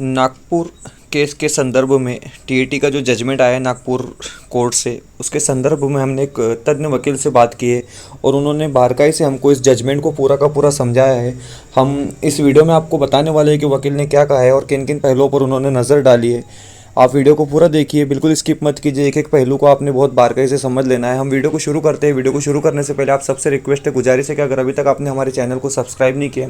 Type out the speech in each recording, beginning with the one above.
Nagpur case के संदर्भ में टीएटी का जो जजमेंट आया है नागपुर कोर्ट से, उसके संदर्भ में हमने एक तज्ञ वकील से बात की है और उन्होंने बारकाई से हमको इस जजमेंट को पूरा का पूरा समझाया है। हम इस वीडियो में आपको बताने वाले हैं कि वकील ने क्या कहा है और किन किन पहलुओं पर उन्होंने नज़र डाली है। आप वीडियो को पूरा देखिए, बिल्कुल स्किप मत कीजिए, एक एक पहलू को आपने बहुत बारकाई से समझ लेना है। हम वीडियो को शुरू करते हैं। वीडियो को शुरू करने से पहले आप सबसे रिक्वेस्ट है, गुजारिश है कि अगर अभी तक आपने हमारे चैनल को सब्सक्राइब नहीं किया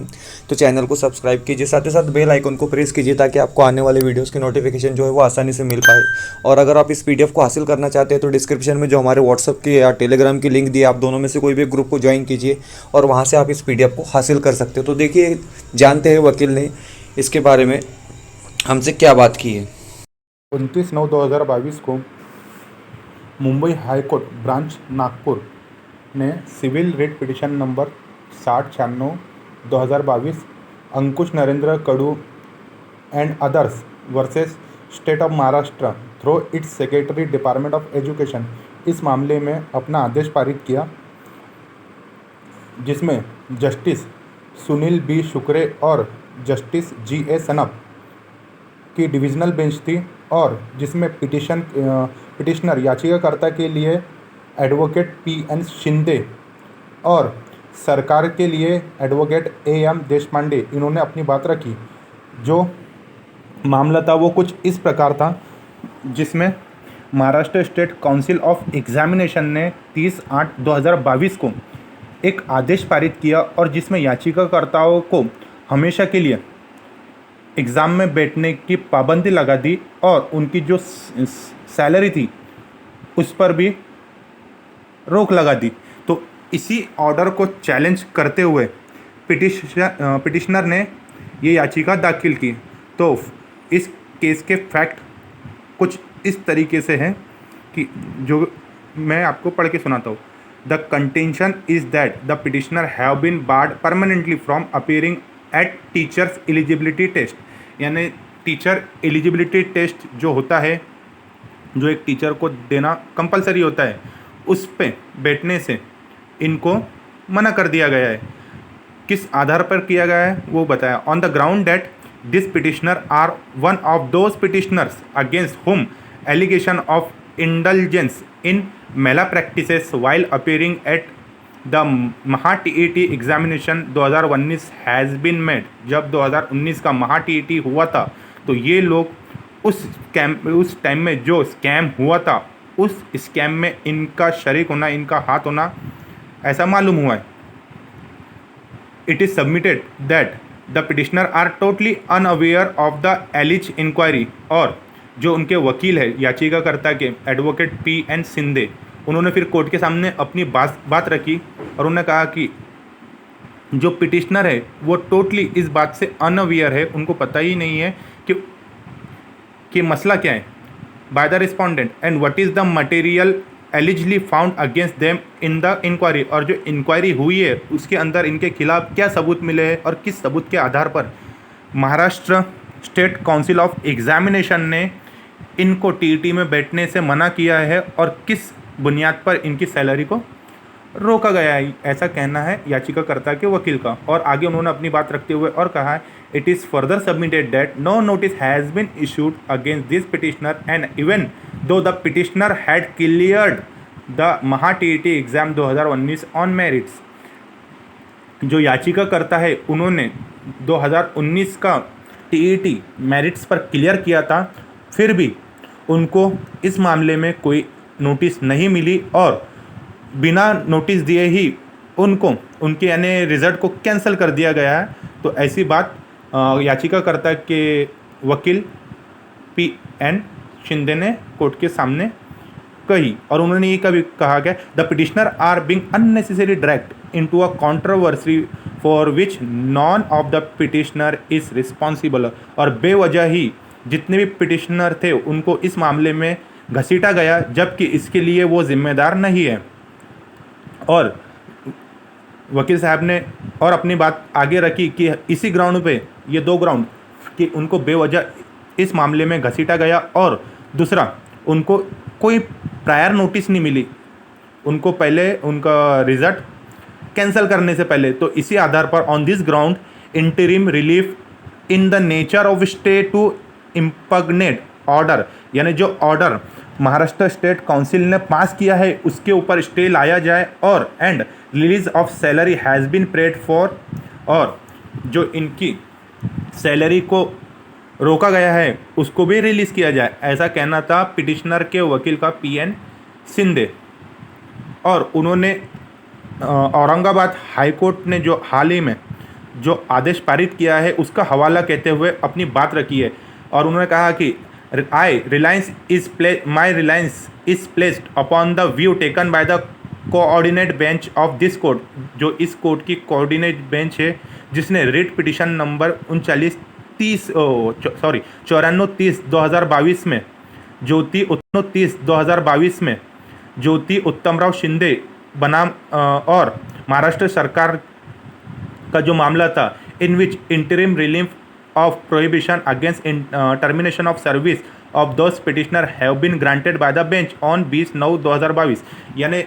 तो चैनल को सब्सक्राइब कीजिए, साथ ही साथ बेल आइकन को प्रेस कीजिए ताकि आपको आने वाले वीडियोस की नोटिफिकेशन जो है वो आसानी से मिल पाए। और अगर आप इस पीडीएफ को हासिल करना चाहते हैं तो डिस्क्रिप्शन में जो हमारे व्हाट्सअप की या टेलीग्राम की लिंक दी है, आप दोनों में से कोई भी ग्रुप को ज्वाइन कीजिए और वहाँ से आप इस पीडीएफ को हासिल कर सकते हो। तो देखिए, जानते हैं वकील ने इसके बारे में हमसे क्या बात की है। 29/9/2022 को Mumbai high court branch Nagpur ने civil writ petition number 6096/2022 Ankush Narendra Kadu and others versus state of Maharashtra through its secretary department of education इस मामले में अपना आदेश पारित किया, जिसमें जस्टिस सुनील बी शुक्रे और जस्टिस जी.ए. सनप की डिविजनल बेंच थी और जिसमें पिटिशनर याचिकाकर्ता के लिए एडवोकेट पी.एन. शिंदे और सरकार के लिए एडवोकेट ए.एम. देशपांडे इन्होंने अपनी बात रखी। जो मामला था वो कुछ इस प्रकार था, जिसमें Maharashtra state council of examination ने 30/8/2022 को एक आदेश पारित किया और जिसमें याचिकाकर्ताओं को हमेशा के लिए एग्ज़ाम में बैठने की पाबंदी लगा दी और उनकी जो सैलरी थी उस पर भी रोक लगा दी। तो इसी ऑर्डर को चैलेंज करते हुए पिटिशनर ने ये याचिका दाखिल की। तो इस केस के फैक्ट कुछ इस तरीके से हैं कि जो मैं आपको पढ़ के सुनाता हूँ। The contention is that the petitioner have been barred permanently from appearing at teachers eligibility test, यानी टीचर एलिजिबिलिटी टेस्ट जो होता है, जो एक टीचर को देना कंपलसरी होता है, उस पे बैठने से इनको मना कर दिया गया है। किस आधार पर किया गया है वो बताया। On the ground that this petitioner are one of those petitioners against whom allegation of indulgence in malpractices while appearing at the Maha TET examination 2019 has been made. जब 2019 का महा टीईटी हुआ था तो ये लोग उस टाइम में जो स्कैम हुआ था उस स्कैम में इनका शरीक होना, इनका हाथ होना ऐसा मालूम हुआ है। It is submitted that the petitioner are totally unaware of the alleged inquiry. और जो उनके वकील है याचिकाकर्ता के एडवोकेट पी.एन. शिंदे, उन्होंने फिर कोर्ट के सामने अपनी बात रखी और उन्होंने कहा कि जो पिटिशनर है वो टोटली इस बात से अनअवेयर है, उनको पता ही नहीं है कि मसला क्या है by the respondent and what is the material allegedly found against them in the inquiry. और जो इंक्वायरी हुई है उसके अंदर इनके खिलाफ क्या सबूत मिले हैं और किस सबूत के आधार पर Maharashtra state council of examination ने इनको टीईटी में बैठने से मना किया है और किस बुनियाद पर इनकी सैलरी को रोका गया है, ऐसा कहना है याचिकाकर्ता के वकील का। और आगे उन्होंने अपनी बात रखते हुए और कहा है, it is further submitted that no notice has been issued against this petitioner and even though the petitioner had cleared the Maha TET exam 2019 on merits. जो याचिकाकर्ता है उन्होंने 2019 का टीईटी मेरिट्स पर क्लियर किया था, फिर भी उनको इस मामले में कोई नोटिस नहीं मिली और बिना नोटिस दिए ही उनको उनके यानी रिज़ल्ट को कैंसिल कर दिया गया है। तो ऐसी बात याचिकाकर्ता के वकील पी.एन. शिंदे ने कोर्ट के सामने कही और उन्होंने ये कभी कहा कि the petitioner are being unnecessary dragged into a controversy for which none of the petitioner is responsible. और बेवजह ही जितने भी पिटिशनर थे उनको इस मामले में घसीटा गया, जबकि इसके लिए वो जिम्मेदार नहीं है। और वकील साहब ने और अपनी बात आगे रखी कि इसी ग्राउंड पे, ये दो ग्राउंड कि उनको बेवजह इस मामले में घसीटा गया और दूसरा उनको कोई प्रायर नोटिस नहीं मिली, उनको पहले उनका रिज़ल्ट कैंसिल करने से पहले। तो इसी आधार पर on this ground interim relief in the nature of stay to impugned order, यानी जो ऑर्डर महाराष्ट्र स्टेट काउंसिल ने पास किया है उसके ऊपर स्टे लाया जाए, और and release of salary has been prayed for, और जो इनकी सैलरी को रोका गया है उसको भी रिलीज़ किया जाए, ऐसा कहना था पिटिशनर के वकील का PN शिंदे। और उन्होंने औरंगाबाद हाई कोर्ट ने जो हाल ही में जो आदेश पारित किया है उसका हवाला कहते हुए अपनी बात रखी है, और उन्होंने कहा कि my reliance is placed upon the view taken by the coordinate bench of this court, जो इस कोर्ट की कोऑर्डिनेट बेंच है जिसने रिट पिटिशन नंबर 9430 में ज्योति उत्तमराव शिंदे बनाम और महाराष्ट्र सरकार का जो मामला था, in which interim relief of prohibition against termination of service of those petitioner have been granted by the bench on 20/9/2022, यानी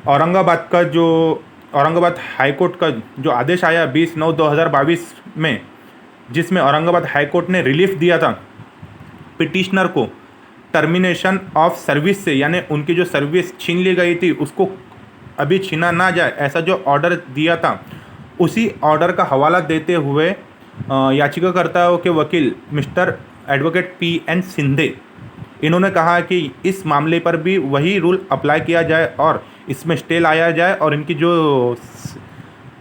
औरंगाबाद हाई कोर्ट का जो आदेश आया 20/9/2022 में, जिसमें औरंगाबाद हाई कोर्ट ने रिलीफ दिया था पिटिशनर को टर्मिनेशन ऑफ सर्विस से, यानी उनकी जो सर्विस छीन ली गई थी उसको अभी छीना ना जाए, ऐसा जो ऑर्डर दिया था, उसी ऑर्डर का हवाला देते हुए याचिकाकर्ताओं के वकील मिस्टर एडवोकेट PN शिंदे, इन्होंने कहा कि इस मामले पर भी वही रूल अप्लाई किया जाए और इसमें स्टे लाया जाए और इनकी जो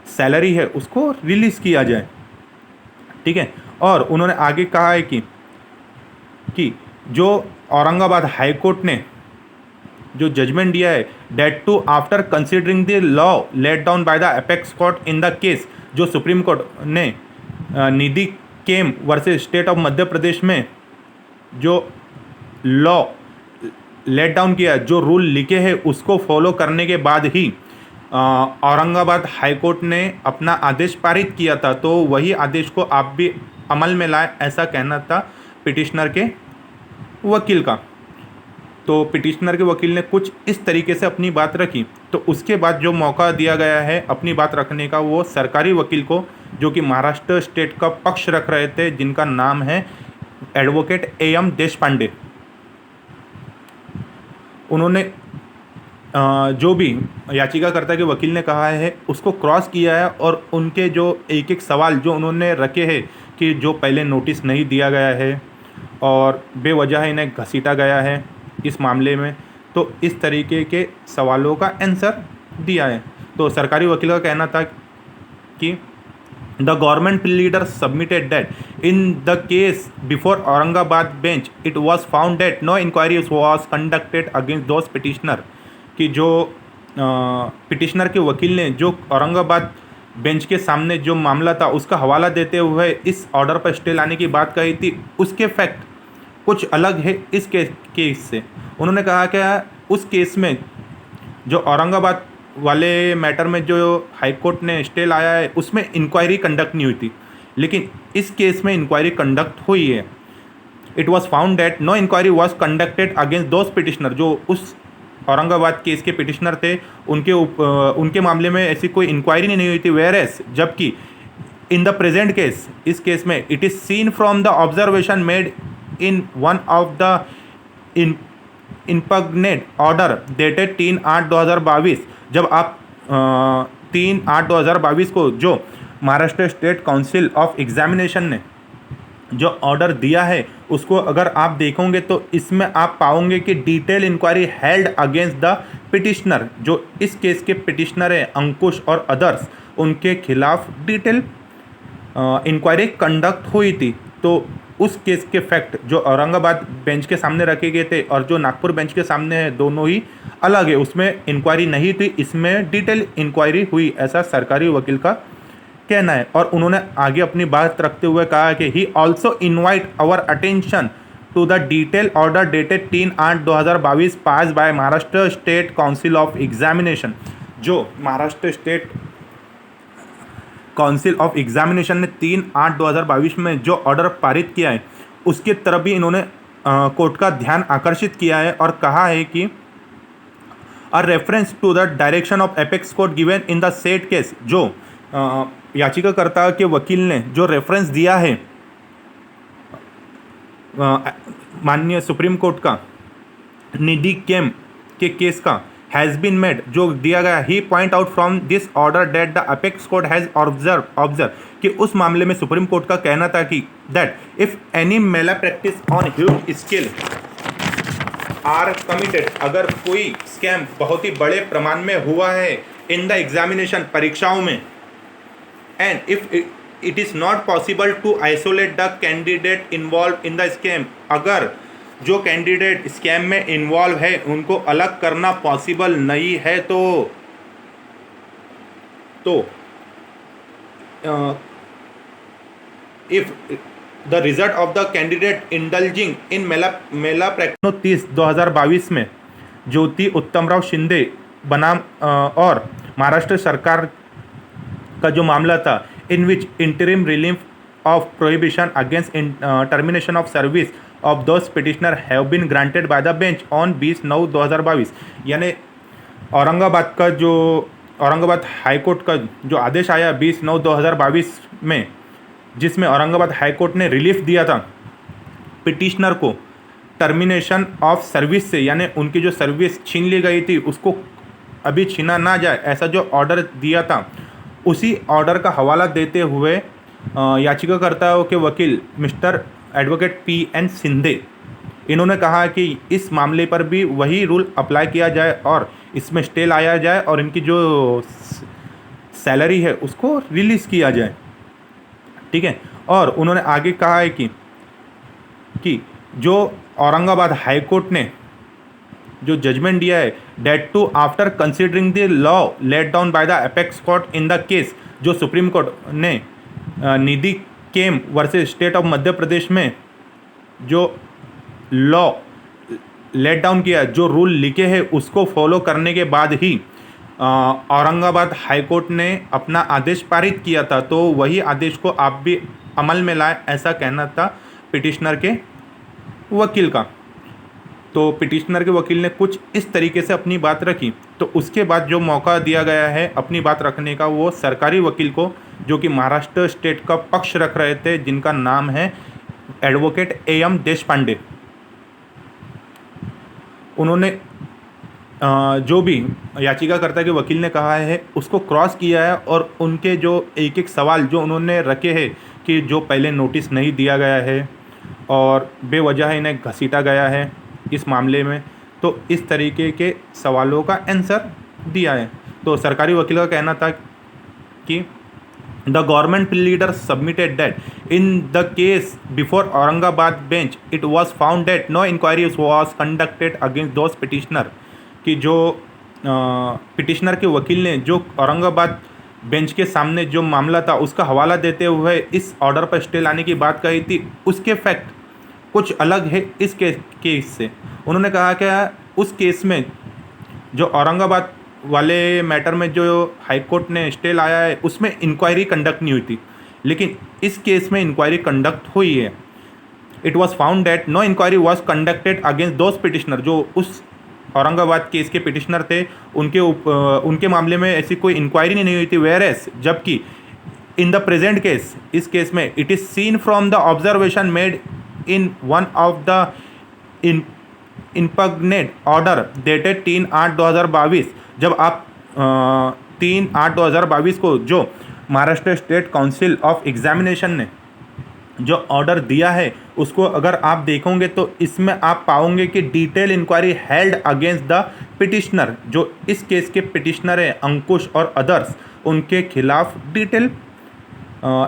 सैलरी है उसको रिलीज़ किया जाए, ठीक है। और उन्होंने आगे कहा है कि जो औरंगाबाद हाई कोर्ट ने जो जजमेंट दिया है, that too after considering the law laid down by the apex court in the case, जो सुप्रीम कोर्ट ने Nidhi Kaim versus state of Madhya Pradesh में जो लॉ लेट डाउन किया, जो रूल लिखे हैं उसको फॉलो करने के बाद ही औरंगाबाद हाई कोर्ट ने अपना आदेश पारित किया था, तो वही आदेश को आप भी अमल में लाए, ऐसा कहना था पिटिशनर के वकील का। तो पिटिशनर के वकील ने कुछ इस तरीके से अपनी बात रखी। तो उसके बाद जो मौका दिया गया है अपनी बात रखने का वो सरकारी वकील को, जो कि महाराष्ट्र स्टेट का पक्ष रख रहे थे, जिनका नाम है एडवोकेट AM देशपांडे। उन्होंने जो भी याचिकाकर्ता के वकील ने कहा है उसको क्रॉस किया है, और उनके जो एक एक सवाल जो उन्होंने रखे हैं कि जो पहले नोटिस नहीं दिया गया है और बेवजह इन्हें घसीटा गया है इस मामले में, तो इस तरीके के सवालों का आंसर दिया है। तो सरकारी वकील का कहना था कि the government pleader submitted that in the case before Aurangabad bench it was found that no inquiry was conducted against those petitioner, कि जो पिटिशनर के वकील ने जो औरंगाबाद बेंच के सामने जो मामला था उसका हवाला देते हुए इस ऑर्डर पर स्टे लाने की बात कही थी, उसके फैक्ट कुछ अलग है इस केस से। उन्होंने कहा कि उस केस में जो औरंगाबाद वाले मैटर में जो हाई कोर्ट ने स्टे लाया है उसमें इंक्वायरी कंडक्ट नहीं हुई थी, लेकिन इस केस में इंक्वायरी कंडक्ट हुई है। It was found that no inquiry was conducted against those petitioner, जो उस औरंगाबाद केस के पिटिशनर थे उनके मामले में ऐसी कोई इंक्वायरी नहीं हुई थी। वेयरएस जबकि इन द प्रेजेंट केस, इस केस में it is seen from the observation made in one of the impugned order dated 3/8/2022, जब आप 3/8/2022 को जो Maharashtra state council of examination ने जो ऑर्डर दिया है उसको अगर आप देखोगे तो इसमें आप पाओगे कि detail inquiry held against the petitioner, जो इस केस के पिटिशनर है अंकुश और अदर्स, उनके खिलाफ डिटेल इंक्वायरी कंडक्ट हुई थी। तो उस केस के फैक्ट जो औरंगाबाद बेंच के सामने रखे गए थे और जो नागपुर बेंच के सामने है दोनों ही अलग है, उसमें इंक्वायरी नहीं थी, इसमें डिटेल इंक्वायरी हुई, ऐसा सरकारी वकील का कहना है। और उन्होंने आगे अपनी बात रखते हुए कहा कि he also invite our attention to the detail order dated 3/8/2022 pass by Maharashtra state council of examination, जो Maharashtra state council of examination ने 3/8/2022 में जो ऑर्डर पारित किया है उसके तरफ भी इन्होंने कोर्ट का ध्यान आकर्षित किया है और कहा है कि a reference to the direction of apex court given in the said case, जो याचिकाकर्ता के वकील ने जो रेफरेंस दिया है माननीय सुप्रीम कोर्ट का निधि केम के केस का हैज़ बीन मेड जो दिया गया, he point out from this order that the apex court has observe कि उस मामले में सुप्रीम कोर्ट का कहना था कि that if any malpractice on huge scale are committed, अगर कोई स्कैम बहुत ही बड़े प्रमाण में हुआ है इन द एग्जामिनेशन परीक्षाओं में, and if it is not possible to isolate the candidate involve in the scam, अगर जो कैंडिडेट स्कैम में इन्वॉल्व है उनको अलग करना पॉसिबल नहीं है तो if the result of the candidate indulging in Mela practice 2022 में ज्योति उत्तमराव शिंदे बनाम और महाराष्ट्र सरकार का जो मामला था, in which interim relief of prohibition against termination of service of those petitioner have been granted by the bench on 20/9/2022, यानी औरंगाबाद हाई कोर्ट का जो आदेश आया 20/9/2022 में, जिसमें औरंगाबाद हाई कोर्ट ने रिलीफ दिया था पिटिशनर को टर्मिनेशन ऑफ सर्विस से, यानी उनकी जो सर्विस छीन ली गई थी उसको अभी छीना ना जाए, ऐसा जो ऑर्डर दिया था, उसी ऑर्डर का हवाला देते हुए याचिकाकर्ताओं के वकील मिस्टर एडवोकेट PN सिंधे, इन्होंने कहा कि इस मामले पर भी वही रूल अप्लाई किया जाए और इसमें स्टे लाया जाए और इनकी जो सैलरी है उसको रिलीज़ किया जाए, ठीक है। और उन्होंने आगे कहा है कि जो औरंगाबाद हाई कोर्ट ने जो जजमेंट दिया है, that too after considering the law laid down by the apex court in the case, जो सुप्रीम कोर्ट ने Nidhi Kaim versus state of Madhya Pradesh में जो लॉ लेट डाउन किया, जो रूल लिखे हैं उसको फॉलो करने के बाद ही औरंगाबाद हाई कोर्ट ने अपना आदेश पारित किया था, तो वही आदेश को आप भी अमल में लाए, ऐसा कहना था पिटिशनर के वकील का। तो पिटिशनर के वकील ने कुछ इस तरीके से अपनी बात रखी। तो उसके बाद जो मौका दिया गया है अपनी बात रखने का वो सरकारी वकील को, जो कि महाराष्ट्र स्टेट का पक्ष रख रहे थे, जिनका नाम है एडवोकेट AM देशपांडे। उन्होंने जो भी याचिकाकर्ता के वकील ने कहा है उसको क्रॉस किया है और उनके जो एक एक सवाल जो उन्होंने रखे हैं कि जो पहले नोटिस नहीं दिया गया है और बेवजह इन्हें घसीटा गया है इस मामले में, तो इस तरीके के सवालों का आंसर दिया है। तो सरकारी वकील का कहना था कि the government leader submitted that in the case before Aurangabad bench it was found that no inquiry was conducted against those petitioner, कि जो पिटिशनर के वकील ने जो औरंगाबाद बेंच के सामने जो मामला था उसका हवाला देते हुए इस ऑर्डर पर स्टे लाने की बात कही थी, उसके फैक्ट कुछ अलग है इस केस से। उन्होंने कहा कि उस केस में जो औरंगाबाद वाले मैटर में जो हाई कोर्ट ने स्टे लाया है उसमें इंक्वायरी कंडक्ट नहीं हुई थी, लेकिन इस केस में इंक्वायरी कंडक्ट हुई है। It was found that no inquiry was conducted against those petitioner, जो उस औरंगाबाद केस के पिटिशनर थे उनके मामले में ऐसी कोई इंक्वायरी नहीं हुई थी। वेयरएस जबकि इन द प्रेजेंट केस, इस केस में it is seen from the observation made in one of the impugned order dated 3/8/2022, जब आप 3/8/2022 को जो Maharashtra state council of examination ने जो ऑर्डर दिया है उसको अगर आप देखोगे तो इसमें आप पाओगे कि detail inquiry held against the petitioner, जो इस केस के पिटिशनर है अंकुश और अदर्स, उनके खिलाफ डिटेल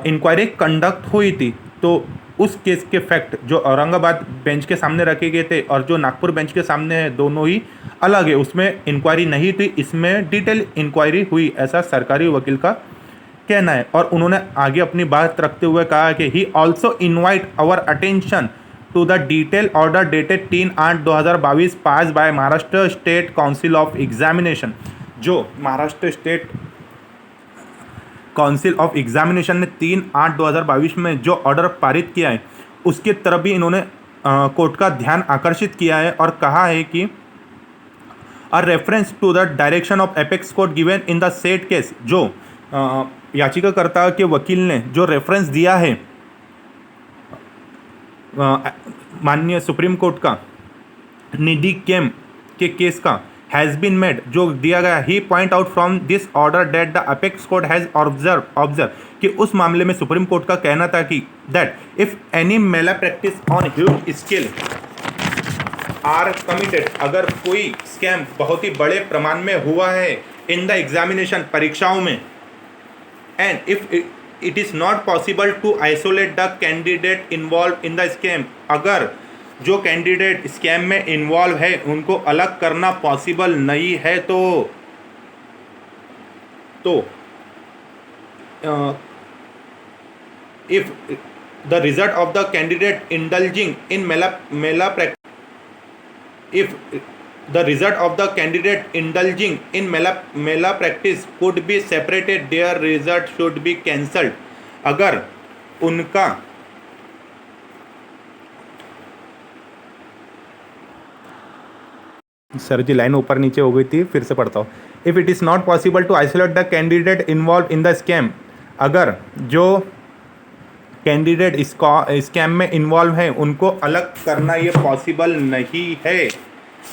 इंक्वायरी कंडक्ट हुई थी। तो उस केस के फैक्ट जो औरंगाबाद बेंच के सामने रखे गए थे और जो नागपुर बेंच के सामने है दोनों ही अलग है, उसमें इंक्वायरी नहीं थी, इसमें डिटेल इंक्वायरी हुई, ऐसा सरकारी वकील का कहना है। और उन्होंने आगे अपनी बात रखते हुए कहा कि he also invite our attention to the detail order dated 3/8/2022 pass by Maharashtra state council of examination, जो Maharashtra state council of examination ने 3/8/2022 में जो ऑर्डर पारित किया है उसके तरफ भी इन्होंने कोर्ट का ध्यान आकर्षित किया है और कहा है कि a reference to the direction of apex court given in the said case, जो याचिकाकर्ता के वकील ने जो रेफरेंस दिया है माननीय सुप्रीम कोर्ट का निधि केम के केस का हैज़ बीन मेड जो दिया गया, he point out from this order that the apex court has observe कि उस मामले में सुप्रीम कोर्ट का कहना था कि that if any malpractice on huge scale are committed, अगर कोई स्कैम बहुत ही बड़े प्रमाण में हुआ है इन द एग्जामिनेशन, परीक्षाओं में, and if it is not possible to isolate the candidate involve in the scam, अगर जो कैंडिडेट स्कैम में इन्वॉल्व है उनको अलग करना पॉसिबल नहीं है तो if the result of the candidate indulging in Mela practice, if the result of the candidate indulging in mela practice could be separated, their result should be cancelled, अगर उनका सर जी line ऊपर नीचे हो गई थी, फिर से पढ़ता हूँ। If it is not possible to isolate the candidate involve in the scam, अगर जो कैंडिडेट स्कैम में इन्वॉल्व हैं उनको अलग करना ये पॉसिबल नहीं है,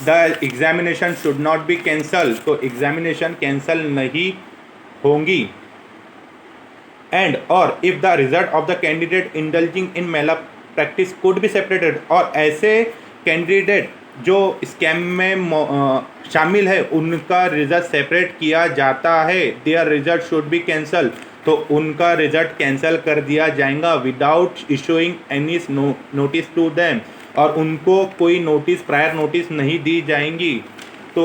the examination should not be cancel, तो एग्जामिनेशन कैंसल नहीं होंगी, एंड और if the result of the candidate indulging in Mela practice could be separated, और ऐसे कैंडिडेट जो स्कैम में शामिल है उनका रिजल्ट सेपरेट किया जाता है, their result should be cancel, तो उनका रिजल्ट कैंसिल कर दिया जाएगा without issuing any notice to them, और उनको कोई नोटिस, प्रायर नोटिस नहीं दी जाएंगी। तो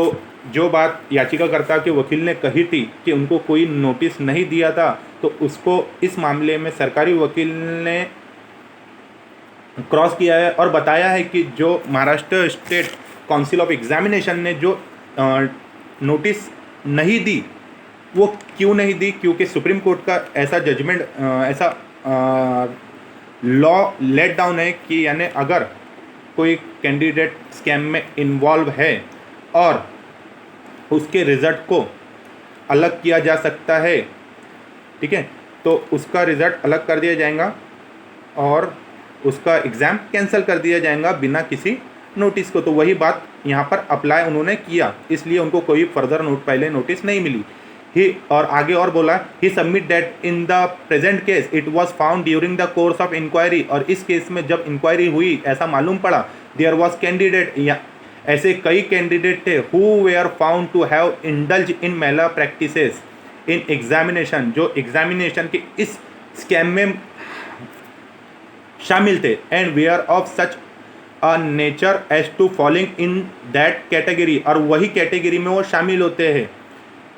जो बात याचिकाकर्ता के वकील ने कही थी कि उनको कोई नोटिस नहीं दिया था, तो उसको इस मामले में सरकारी वकील ने क्रॉस किया है और बताया है कि जो Maharashtra state council of examination ने जो नोटिस नहीं दी वो क्यों नहीं दी, क्योंकि सुप्रीम कोर्ट का ऐसा जजमेंट, ऐसा लॉ लेट डाउन है कि यानी अगर कोई कैंडिडेट स्कैम में इन्वॉल्व है और उसके रिज़ल्ट को अलग किया जा सकता है, ठीक है, तो उसका रिज़ल्ट अलग कर दिया जाएगा और उसका एग्ज़ाम कैंसिल कर दिया जाएगा बिना किसी नोटिस को। तो वही बात यहाँ पर अप्लाई उन्होंने किया, इसलिए उनको कोई फर्दर पहले नोटिस नहीं मिली। ही और आगे और बोला, he submit that in the present case it was found during the course of inquiry, और इस केस में जब इंक्वायरी हुई ऐसा मालूम पड़ा, देयर वाज कैंडिडेट, या ऐसे कई कैंडिडेट थे who were found to have indulge in malpractices in examination, जो एग्जामिनेशन के इस स्कैम में शामिल थे, and were of such a nature as to falling in that category, और वही कैटेगरी में वो शामिल होते हैं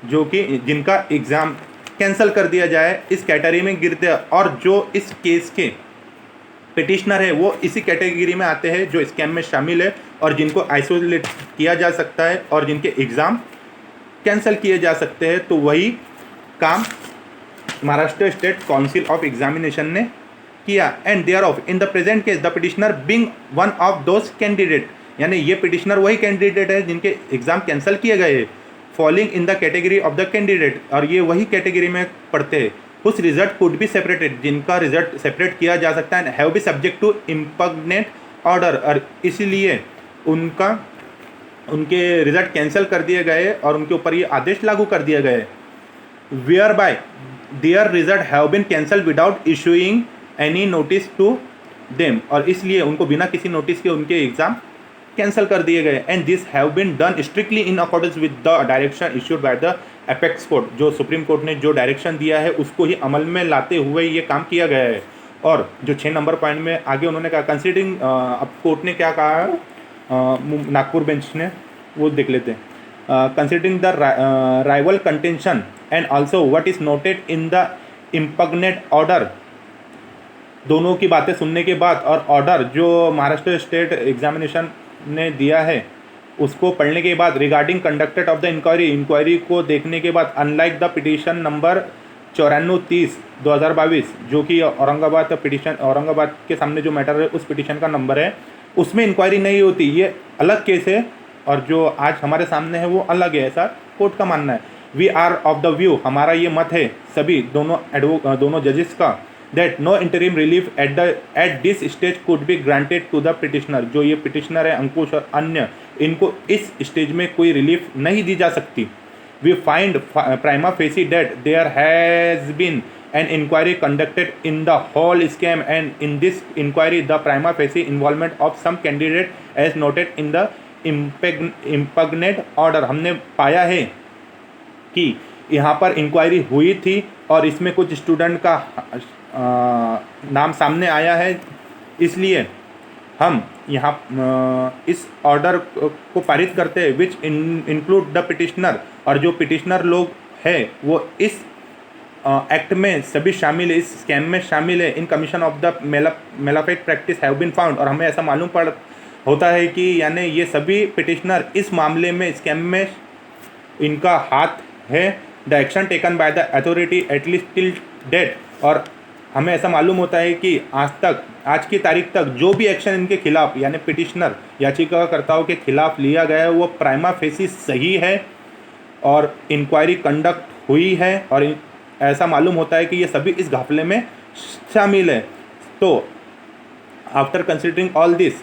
जो कि जिनका एग्ज़ाम कैंसिल कर दिया जाए, इस कैटेगरी में गिरते हैं। और जो इस केस के पिटिशनर है वो इसी कैटेगरी में आते हैं जो स्कैम में शामिल है और जिनको आइसोलेट किया जा सकता है और जिनके एग्ज़ाम कैंसिल किए जा सकते हैं। तो वही काम Maharashtra state council of examination ने किया, and there of in the present case the petitioner being one of those candidate, यानी ये पिटिशनर वही कैंडिडेट है जिनके एग्ज़ाम कैंसिल किए गए हैं, falling in the category of the candidate, और ये वही कैटेगरी में पढ़ते हैं, उस रिजल्ट कुड बी सेपरेटेड, जिनका रिजल्ट सेपरेट किया जा सकता है, have be subject to impugned order, और इसीलिए उनके रिजल्ट कैंसिल कर दिए गए और उनके ऊपर ये आदेश लागू कर दिया गया है। Whereby their result have been cancel without issuing any notice to them, और इसलिए उनको बिना किसी नोटिस के उनके एग्ज़ाम कैंसिल कर दिए गए, and this have been done strictly in accordance with the direction issued by the apex court, जो सुप्रीम कोर्ट ने जो डायरेक्शन दिया है उसको ही अमल में लाते हुए ये काम किया गया है। और जो 6 नंबर पॉइंट में आगे उन्होंने कहा, कंसिडरिंग, अब कोर्ट ने क्या कहा है, नागपुर बेंच ने, वो देख लेते हैं। Considering the rival contention and also what is noted in the impugned order, दोनों की बातें सुनने के बाद और ऑर्डर जो महाराष्ट्र स्टेट एग्जामिनेशन ने दिया है उसको पढ़ने के बाद, regarding conducted of the inquiry को देखने के बाद, अनलाइक द पिटीशन नंबर 9430/2022 जो कि औरंगाबाद पिटीशन, औरंगाबाद के सामने जो मैटर है उस पिटीशन का नंबर है, उसमें इंक्वायरी नहीं होती, ये अलग केस है, और जो आज हमारे सामने है वो अलग है, ऐसा कोर्ट का मानना है। We are of the view, हमारा ये मत है सभी दोनों जजेस का, that no interim relief at this stage could be granted to the petitioner. जो ये पिटिशनर है अंकुश और अन्य, इनको इस स्टेज में कोई रिलीफ नहीं दी जा सकती। We find prima facie that there has been an inquiry conducted in the whole scam, and in this inquiry the prima facie involvement of some candidate as noted in the impugned order। हमने पाया है कि यहाँ पर inquiry हुई थी और इसमें कुछ स्टूडेंट का नाम सामने आया है, इसलिए हम यहाँ इस ऑर्डर को पारित करते हैं विच इंक्लूड द पिटिशनर। और जो पिटिशनर लोग हैं वो इस एक्ट में सभी शामिल है, इस स्कैम में शामिल है। In commission of the mala fide practice have been found. और हमें ऐसा मालूम पड़ होता है कि यानी ये सभी पिटिशनर इस मामले में, स्कैम में इनका हाथ है। The action taken by the authority at least till date. और हमें ऐसा मालूम होता है कि आज की तारीख तक जो भी एक्शन इनके खिलाफ यानी पिटिशनर याचिकाकर्ताओं के खिलाफ लिया गया है वो प्राइमा फेसी सही है और इंक्वायरी कंडक्ट हुई है, और ऐसा मालूम होता है कि ये सभी इस घपले में शामिल है। तो after considering all this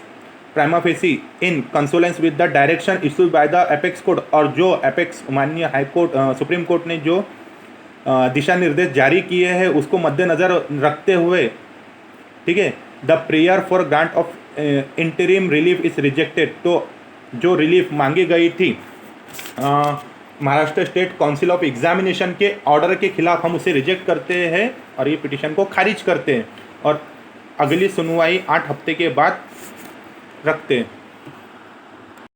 prima facie in consonance with the direction issued by the apex court. और जो एपेक्स माननीय हाई कोर्ट सुप्रीम कोर्ट ने जो दिशा निर्देश जारी किए हैं उसको मद्देनज़र रखते हुए, ठीक है, the prayer for grant of interim relief is rejected. तो जो रिलीफ मांगी गई थी Maharashtra state council of examination के ऑर्डर के खिलाफ, हम उसे रिजेक्ट करते हैं और ये पिटीशन को खारिज करते हैं और अगली सुनवाई 8 हफ्ते के बाद रखते हैं।